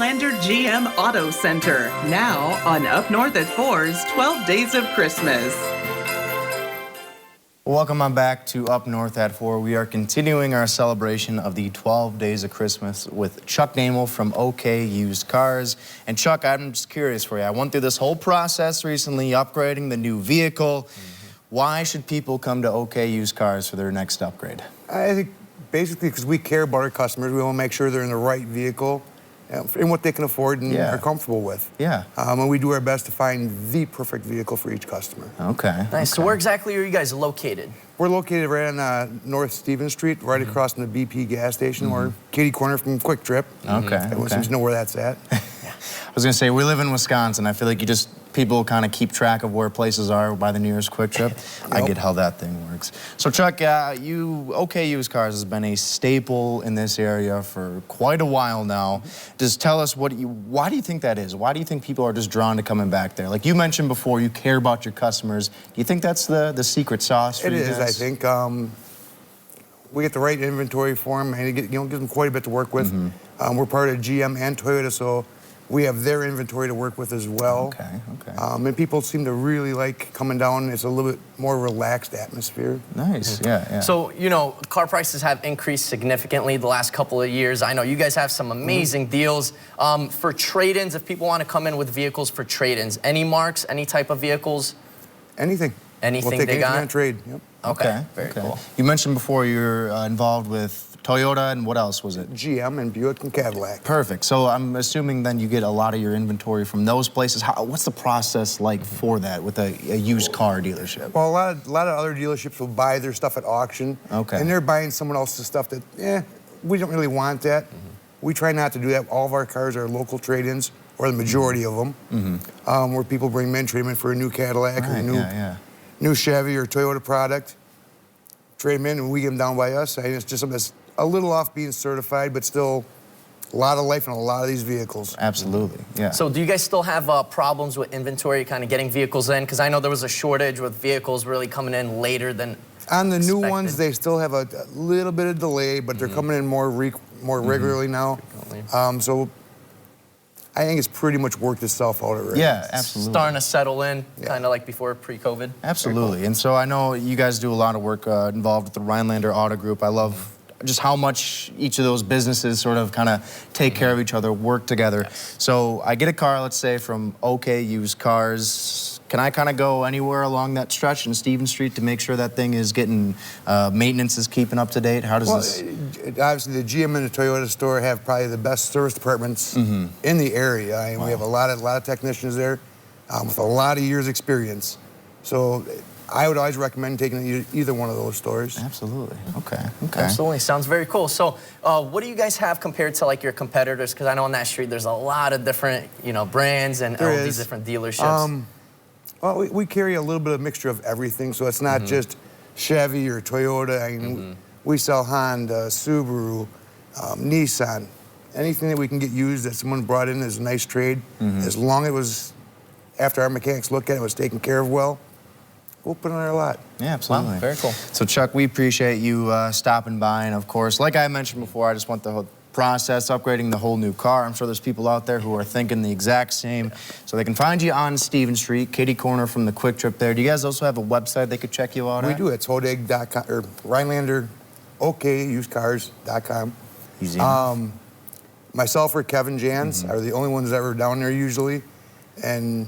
Rhinelander GM Auto Center, now on Up North at 4's 12 Days of Christmas. Welcome on back to Up North at 4. We are continuing our celebration of the 12 Days of Christmas with Chuck Namel from OK Used Cars. And Chuck, I'm just curious for you. I went through this whole process recently, upgrading the new vehicle. Why should people come to OK Used Cars for their next upgrade? I think basically because we care about our customers. We want to make sure they're in the right vehicle and what they can afford and are comfortable with. Yeah. And we do our best to find the perfect vehicle for each customer. Okay. Nice. So where exactly are you guys located? We're located right on North Stevens Street, right across from the BP gas station. We're kitty corner from Quick Trip. Okay. Everyone seems to know where that's at. I was going to say, we live in Wisconsin. I feel like people kind of keep track of where places are by the nearest Quick Trip. I get how that thing works. So Chuck, OK Used Cars has been a staple in this area for quite a while now. Just tell us, why do you think that is? Why do you think people are just drawn to coming back there? Like you mentioned before, you care about your customers. Do you think that's the secret sauce for you guys? It is, I think. We get the right inventory for them, and it gives them quite a bit to work with. We're part of GM and Toyota, so we have their inventory to work with as well. Okay. And people seem to really like coming down. It's a little bit more relaxed atmosphere. Nice, yeah. So, car prices have increased significantly the last couple of years. I know you guys have some amazing deals. For trade-ins, if people want to come in with vehicles for trade-ins, any marks, any type of vehicles? Anything. Anything we'll take they anything got? on trade. Yep. Okay, very cool. You mentioned before you're involved with Toyota, and what else was it? GM and Buick and Cadillac. Perfect. So I'm assuming then you get a lot of your inventory from those places. What's the process like for that with a used car dealership? Well, a lot of other dealerships will buy their stuff at auction. Okay. And they're buying someone else's stuff that, we don't really want that. We try not to do that. All of our cars are local trade-ins, or the majority of them, where people bring them in, trade them in for a new Cadillac or a new Chevy or Toyota product. Trade them in, and we get them down by us. And it's just something that's a little off being certified, but still a lot of life in a lot of these vehicles. Absolutely, yeah. So do you guys still have problems with inventory, kind of getting vehicles in? Because I know there was a shortage with vehicles really coming in later than on the expected. new ones, they still have a little bit of delay, but they're coming in more regularly now. So I think it's pretty much worked itself out already. Yeah, absolutely. Starting to settle in, kind of like before pre-COVID. Absolutely. Cool. And so I know you guys do a lot of work involved with the Rhinelander Auto Group. I love just how much each of those businesses sort of kind of take care of each other, work together. So I get a car, let's say, from OK Used Cars. Can I kind of go anywhere along that stretch in Stevens Street to make sure that thing is getting, maintenance is keeping up to date? How does this? Obviously, the GM and the Toyota store have probably the best service departments in the area. I mean, we have a lot of technicians there with a lot of years' experience. So I would always recommend taking either one of those stores. Absolutely. Okay. Absolutely. Sounds very cool. So what do you guys have compared to like your competitors? Because I know on that street there's a lot of different, brands and all these different dealerships. Well, we carry a little bit of mixture of everything, so it's not just Chevy or Toyota. I mean, we sell Honda, Subaru, Nissan. Anything that we can get used that someone brought in as a nice trade, as long as it was, after our mechanics look at it, it was taken care of well, we'll put it on our lot. Yeah, absolutely. Wow, very cool. So, Chuck, we appreciate you stopping by. And, of course, like I mentioned before, I just want the whole process, upgrading the whole new car. I'm sure there's people out there who are thinking the exact same. So they can find you on Stevens Street, kitty corner from the Quick Trip there. Do you guys also have a website they could check you out We at? do. It's Hodag.com, or Rhinelander, OKUsedCars.com. Easy. Myself or Kevin Jans are the only ones that are down there usually. And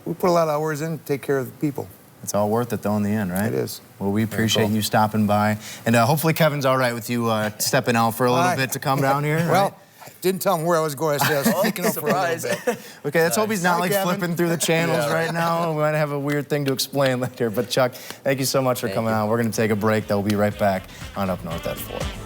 we put a lot of hours in to take care of the people. It's all worth it, though, in the end, right? It is. Well, we appreciate you stopping by. And hopefully Kevin's all right with you stepping out for a little bit to come down here. Well, right? I didn't tell him where I was going. I said I was picking up for a little bit. Okay, let's hope he's not like Kevin. flipping through the channels right now. We might have a weird thing to explain later. But Chuck, thank you so much for coming on. We're going to take a break. We'll be right back on Up North at 4.